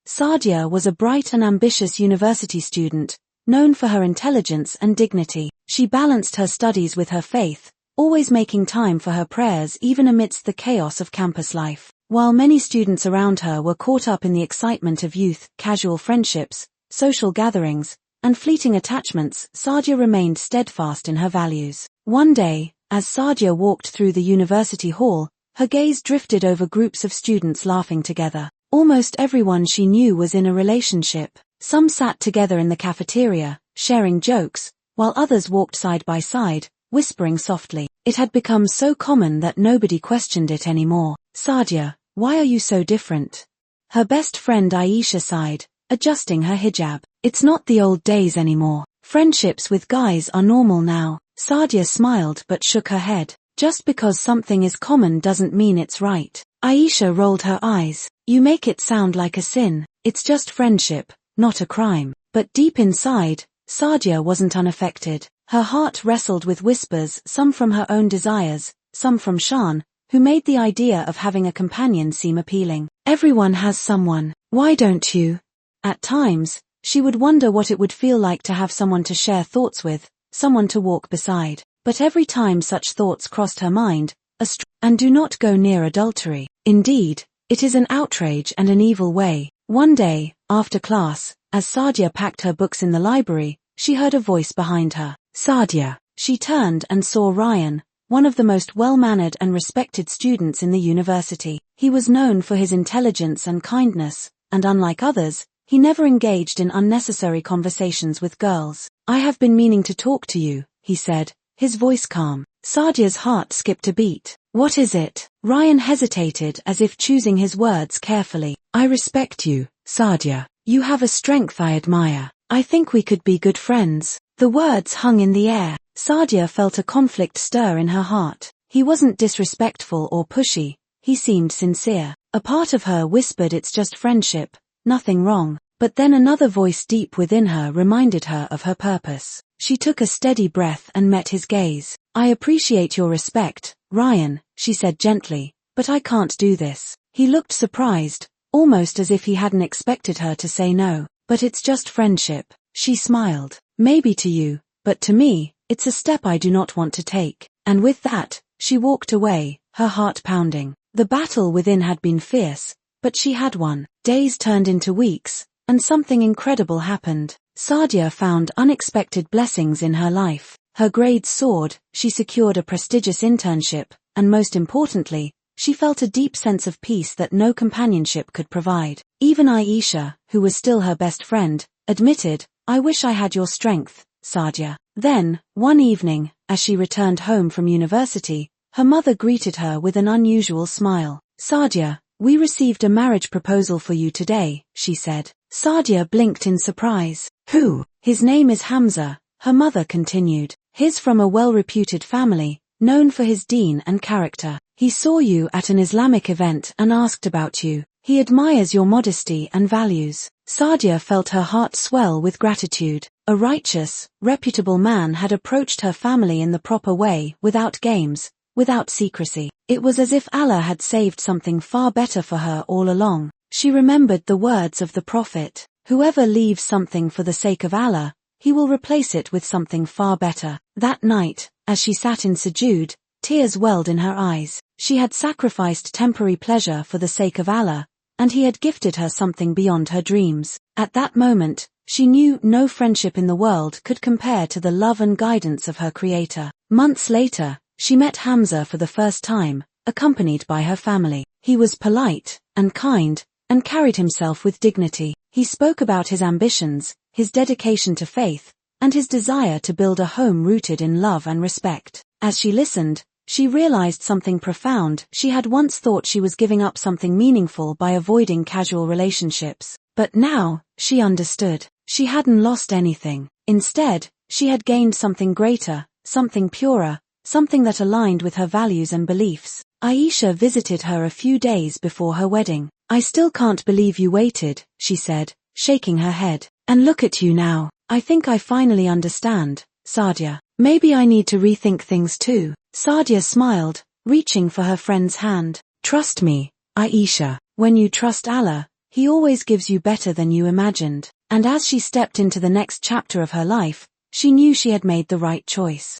Saadia was a bright and ambitious university student, known for her intelligence and dignity. She balanced her studies with her faith, always making time for her prayers even amidst the chaos of campus life. While many students around her were caught up in the excitement of youth, casual friendships, social gatherings, and fleeting attachments, Saadia remained steadfast in her values. One day, as Saadia walked through the university hall, her gaze drifted over groups of students laughing together. Almost everyone she knew was in a relationship. Some sat together in the cafeteria, sharing jokes, while others walked side by side, whispering softly. It had become so common that nobody questioned it anymore. "Saadia, why are you so different?" Her best friend Aisha sighed, adjusting her hijab. "It's not the old days anymore. Friendships with guys are normal now." Saadia smiled but shook her head. "Just because something is common doesn't mean it's right." Aisha rolled her eyes. "You make it sound like a sin. It's just friendship, not a crime." But deep inside, Saadia wasn't unaffected. Her heart wrestled with whispers, some from her own desires, some from Shan, who made the idea of having a companion seem appealing. "Everyone has someone. Why don't you?" At times, she would wonder what it would feel like to have someone to share thoughts with, someone to walk beside. But every time such thoughts crossed her mind, and do not go near adultery. Indeed, it is an outrage and an evil way. One day, after class, as Saadia packed her books in the library, she heard a voice behind her. "Saadia." She turned and saw Ryan, one of the most well-mannered and respected students in the university. He was known for his intelligence and kindness, and unlike others, he never engaged in unnecessary conversations with girls. "I have been meaning to talk to you," he said, his voice calm. Saadia's heart skipped a beat. "What is it?" Ryan hesitated as if choosing his words carefully. "I respect you, Saadia. You have a strength I admire. I think we could be good friends." The words hung in the air. Saadia felt a conflict stir in her heart. He wasn't disrespectful or pushy, he seemed sincere. A part of her whispered it's just friendship, nothing wrong. But then another voice deep within her reminded her of her purpose. She took a steady breath and met his gaze. "I appreciate your respect, Ryan," she said gently, "but I can't do this." He looked surprised, almost as if he hadn't expected her to say no. "But it's just friendship." She smiled. "Maybe to you, but to me, it's a step I do not want to take." And with that, she walked away, her heart pounding. The battle within had been fierce, but she had won. Days turned into weeks, and something incredible happened. Saadia found unexpected blessings in her life. Her grades soared, she secured a prestigious internship, and most importantly, she felt a deep sense of peace that no companionship could provide. Even Aisha, who was still her best friend, admitted, "I wish I had your strength, Saadia." Then, one evening, as she returned home from university, her mother greeted her with an unusual smile. "Saadia, we received a marriage proposal for you today," she said. Saadia blinked in surprise. "Who?" "His name is Hamza," her mother continued. "He's from a well-reputed family, known for his deen and character. He saw you at an Islamic event and asked about you. He admires your modesty and values." Saadia felt her heart swell with gratitude. A righteous, reputable man had approached her family in the proper way, without games, without secrecy. It was as if Allah had saved something far better for her all along. She remembered the words of the Prophet, "Whoever leaves something for the sake of Allah, he will replace it with something far better." That night, as she sat in sujood, tears welled in her eyes. She had sacrificed temporary pleasure for the sake of Allah, and he had gifted her something beyond her dreams. At that moment, she knew no friendship in the world could compare to the love and guidance of her Creator. Months later, she met Hamza for the first time, accompanied by her family. He was polite and kind, and carried himself with dignity. He spoke about his ambitions, his dedication to faith, and his desire to build a home rooted in love and respect. As she listened, she realized something profound. She had once thought she was giving up something meaningful by avoiding casual relationships. But now, she understood. She hadn't lost anything. Instead, she had gained something greater, something purer, something that aligned with her values and beliefs. Aisha visited her a few days before her wedding. "I still can't believe you waited," she said, shaking her head. "And look at you now. I think I finally understand, Saadia. Maybe I need to rethink things too." Saadia smiled, reaching for her friend's hand. "Trust me, Aisha. When you trust Allah, He always gives you better than you imagined. And as she stepped into the next chapter of her life, she knew she had made the right choice.